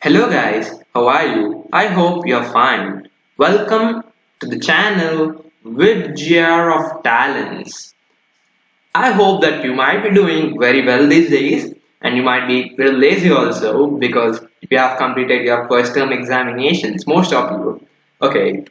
Hello guys, how are you? I hope you're fine. Welcome to the channel Vibgyor of Talents. I hope that you might be doing very well these days and you might be a little lazy also because you have completed your first term examinations, most of you. Okay,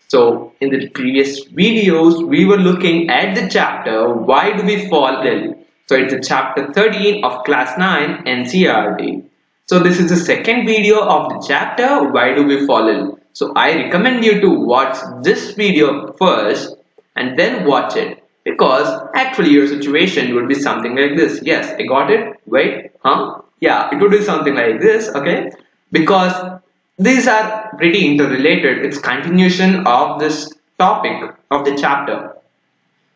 so in the previous videos we were looking at the chapter Why Do We Fall Ill? So it's the chapter 13 of class 9 NCERT. So this is the second video of the chapter Why Do We Fall Ill? So I recommend you to watch this video first and then watch it because actually your situation would be something like this. Yes, I got it. Wait, huh? Yeah, it would be something like this, okay? Because these are pretty interrelated. It's continuation of this topic of the chapter.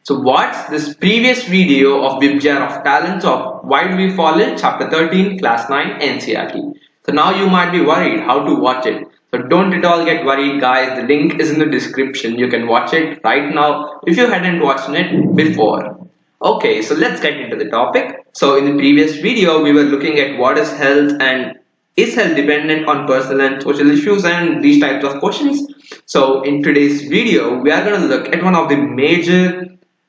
So what's this previous video of Vibgyor of Talents of Why Do We Fall Ill? Chapter 13, Class 9, NCERT. So now you might be worried how to watch it. So don't at all get worried guys, the link is in the description. You can watch it right now if you hadn't watched it before. Okay, so let's get into the topic. So in the previous video we were looking at what is health and is health dependent on personal and social issues and these types of questions. So in today's video we are going to look at one of the major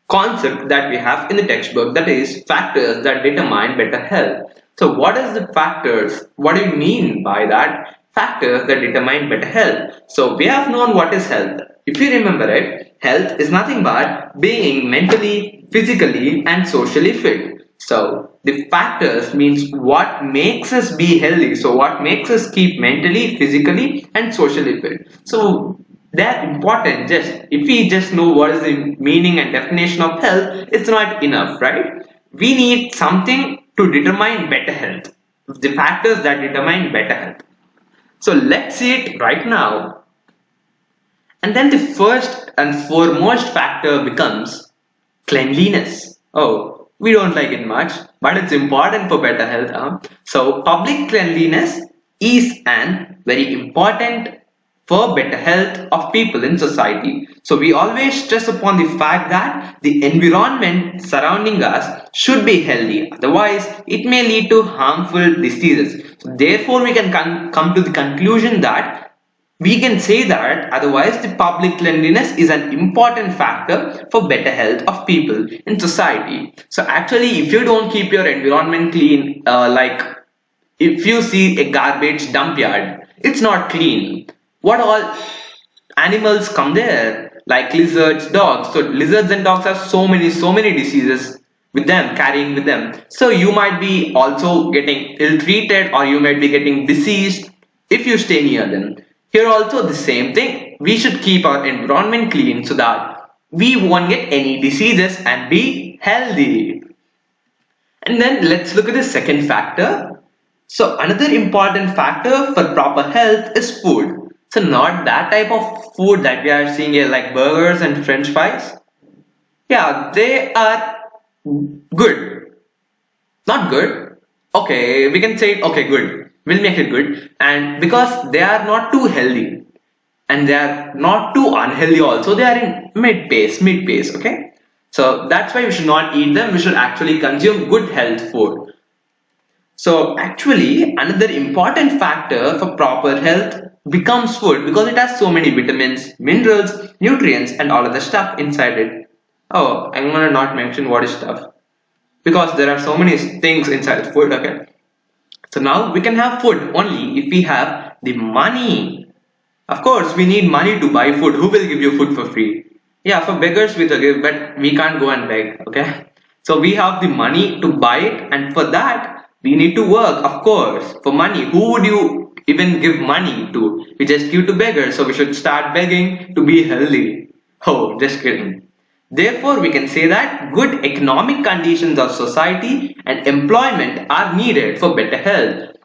concept that we have in the textbook, that is factors that determine better health. So what is the factors? What do you mean by that? Factors that determine better health. So we have known what is health. If you remember it, health is nothing but being mentally, physically and socially fit. So the factors means what makes us be healthy. So what makes us keep mentally, physically and socially fit. So they're important. Just if we just know what is the meaning and definition of health, it's not enough, right? We need something to determine better health. The factors that determine better health. So let's see it right now. And then the first and foremost factor becomes cleanliness. Oh, we don't like it much, but it's important for better health. So public cleanliness is an very important for better health of people in society. So we always stress upon the fact that the environment surrounding us should be healthy. Otherwise, it may lead to harmful diseases. So therefore, we can come to the conclusion that we can say that otherwise the public cleanliness is an important factor for better health of people in society. So actually, if you don't keep your environment clean, like if you see a garbage dump yard, it's not clean. What all animals come there, like lizards, dogs. So lizards and dogs have so many diseases with them, carrying with them. So you might be also getting ill-treated or you might be getting diseased if you stay near them. Here also the same thing. We should keep our environment clean so that we won't get any diseases and be healthy. And then let's look at the second factor. So another important factor for proper health is food. So not that type of food that we are seeing here like burgers and french fries. Yeah, they are good. Not good. Okay, we can say okay, good. We'll make it good. And because they are not too healthy and they are not too unhealthy also, they are in mid pace, okay? So that's why we should not eat them. We should actually consume good health food. So actually another important factor for proper health becomes food because it has so many vitamins, minerals, nutrients and all of the stuff inside it. Oh, I'm gonna not mention what is stuff because there are so many things inside food, okay? So now we can have food only if we have the money. Of course, we need money to buy food. Who will give you food for free? Yeah, for beggars we will give, but we can't go and beg, okay? So we have the money to buy it and for that we need to work, of course, for money. Who would you even give money to? We just give to beggars, so we should start begging to be healthy. Oh, just kidding. Therefore, we can say that good economic conditions of society and employment are needed for better health.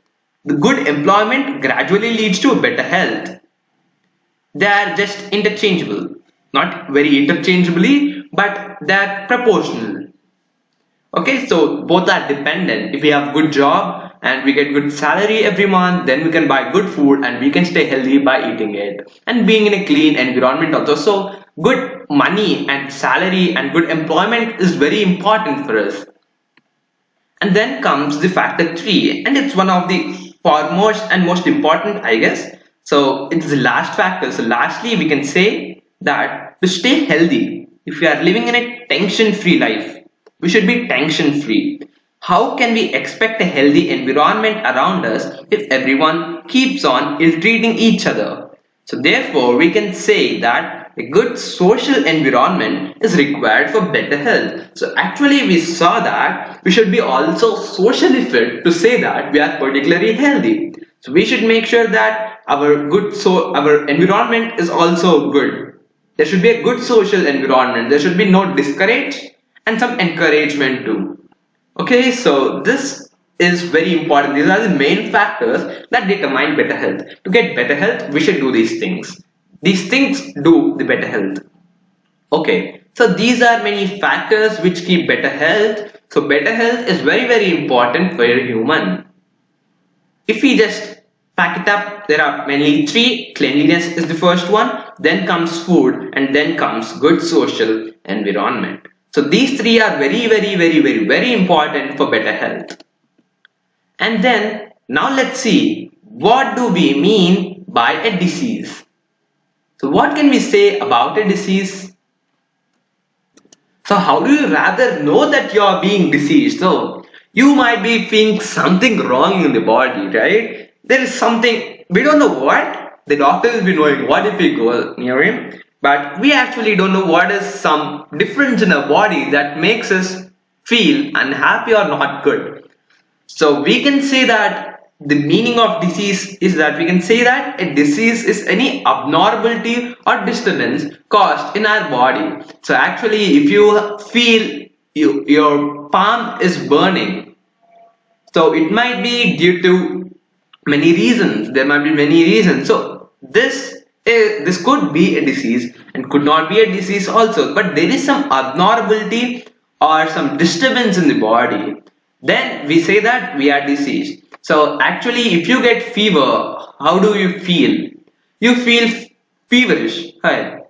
The good employment gradually leads to better health. They are just interchangeable. Not very interchangeably, but they are proportional. Okay, so both are dependent. If we have good job and we get good salary every month, then we can buy good food and we can stay healthy by eating it and being in a clean environment also. So good money and salary and good employment is very important for us. And then comes the factor 3, and it's one of the foremost and most important, I guess. So it's the last factor. So lastly, we can say that to stay healthy, if we are living in a tension-free life, we should be tension-free. How can we expect a healthy environment around us if everyone keeps on ill-treating each other? So therefore, we can say that a good social environment is required for better health. So actually we saw that we should be also socially fit to say that we are particularly healthy. So we should make sure that our environment is also good. There should be a good social environment. There should be no discourage and some encouragement too. Okay, so this is very important. These are the main factors that determine better health. To get better health, we should do these things. These things do the better health. Okay, so these are many factors which keep better health. So better health is very important for a human. If we just pack it up, there are mainly three. Cleanliness is the first one, then comes food, and then comes good social environment. So these three are very important for better health. And then now let's see, what do we mean by a disease? So what can we say about a disease? So how do you rather know that you are being diseased? So you might be feeling something wrong in the body, right? There is something, we don't know what. The doctor will be knowing what if we go near him. But we actually don't know what is some difference in our body that makes us feel unhappy or not good. So we can say that the meaning of disease is that we can say that a disease is any abnormality or disturbance caused in our body. So actually if you feel your palm is burning, so it might be due to many reasons. There might be many reasons. So this could be a disease and could not be a disease also, but there is some abnormality or some disturbance in the body, then we say that we are diseased. So actually if you get fever, how do you feel? You feel feverish. Hi.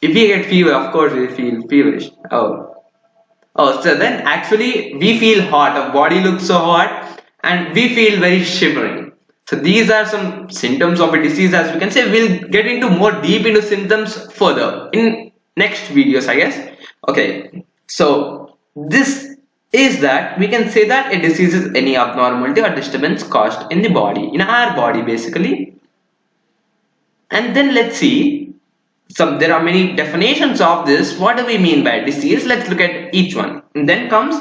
If you get fever, of course we feel feverish. So then actually we feel hot, our body looks so hot and we feel very shivering. So these are some symptoms of a disease, as we can say. We'll get into more deep into symptoms further in next videos, I guess. Okay, so this is that we can say that a disease is any abnormality or disturbance caused in the body, in our body basically. And then let's see, there are many definitions of this. What do we mean by disease? Let's look at each one. And then comes,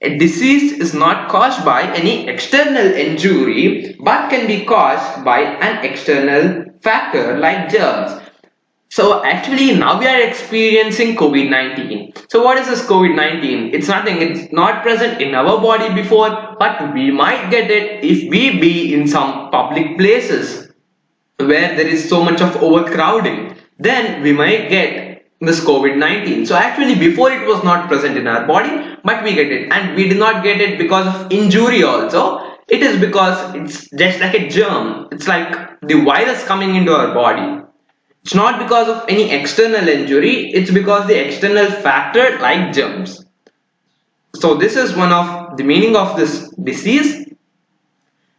a disease is not caused by any external injury but can be caused by an external factor like germs. So actually now we are experiencing COVID-19. So what is this COVID-19? It's nothing, it's not present in our body before, but we might get it if we be in some public places where there is so much of overcrowding. Then we might get this COVID-19. So actually before it was not present in our body, but we get it, and we did not get it because of injury also. It is because it's just like a germ. It's like the virus coming into our body. It's not because of any external injury, it's because the external factor like germs. So this is one of the meaning of this disease.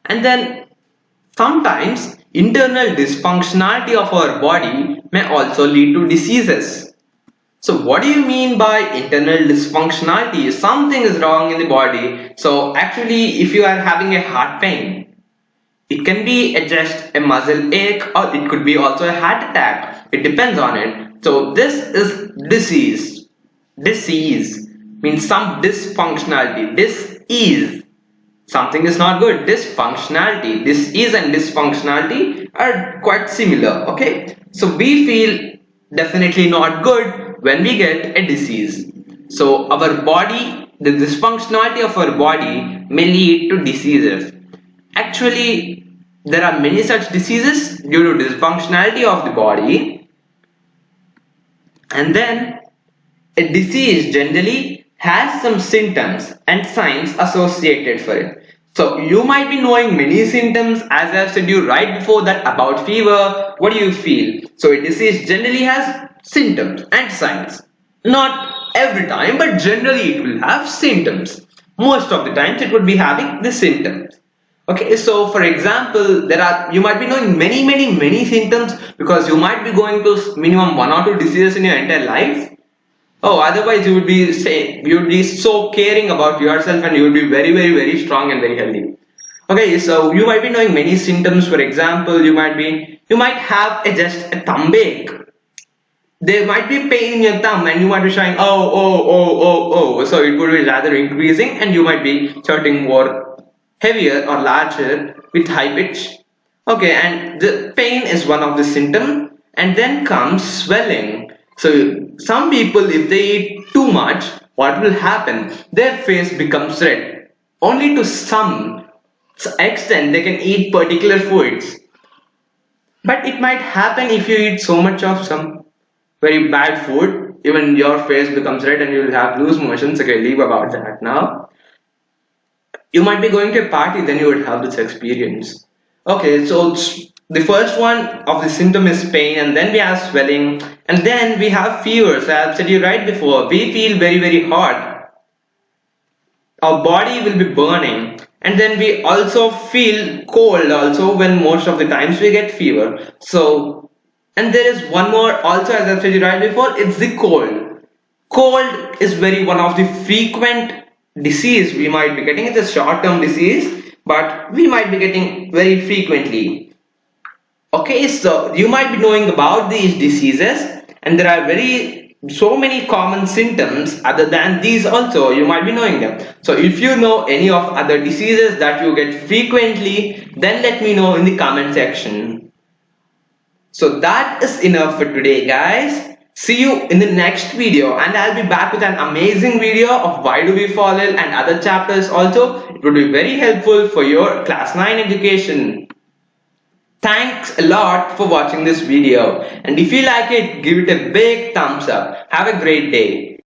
And then sometimes internal dysfunctionality of our body may also lead to diseases. So what do you mean by internal dysfunctionality? Something is wrong in the body. So actually if you are having a heart pain, it can be just a muscle ache or it could be also a heart attack. It depends on it. So this is disease. Disease means some dysfunctionality. Dis-ease. Something is not good. Dysfunctionality. Dis-ease and dysfunctionality are quite similar. Okay. So we feel definitely not good when we get a disease. So our body, the dysfunctionality of our body may lead to diseases. Actually, there are many such diseases due to dysfunctionality of the body. And then a disease generally has some symptoms and signs associated for it. So you might be knowing many symptoms, as I have said you right before that about fever. What do you feel? So a disease generally has symptoms and signs. Not every time, but generally it will have symptoms. Most of the times it would be having the symptoms. Okay, so for example, you might be knowing many symptoms because you might be going to minimum 1 or 2 diseases in your entire life. Oh, otherwise you would be so caring about yourself and you would be very strong and very healthy. Okay, so you might be knowing many symptoms. For example, you might have just a thumb ache. There might be pain in your thumb and you might be shouting, oh. So it would be rather increasing and you might be shouting more heavier or larger with high pitch. Okay, and the pain is one of the symptom, and then comes swelling. So some people, if they eat too much, what will happen? Their face becomes red. Only to some extent they can eat particular foods. But it might happen if you eat so much of some very bad food, even your face becomes red and you'll have loose motions. Okay, leave about that now. You might be going to a party, then you would have this experience. Okay, so the first one of the symptom is pain, and then we have swelling, and then we have fevers. I've said you right before, we feel very hot. Our body will be burning, and then we also feel cold also when most of the times we get fever. So, and there is one more also, as I said you right before, it's the cold. Cold is very one of the frequent disease we might be getting. It's a short-term disease, but we might be getting very frequently. Okay, so you might be knowing about these diseases, and there are so many common symptoms other than these also. You might be knowing them. So if you know any of other diseases that you get frequently, then let me know in the comment section. So that is enough for today, guys. See you in the next video, and I'll be back with an amazing video of why do we fall ill and other chapters also. It would be very helpful for your class 9 education. Thanks a lot for watching this video, and if you like it, give it a big thumbs up. Have a great day.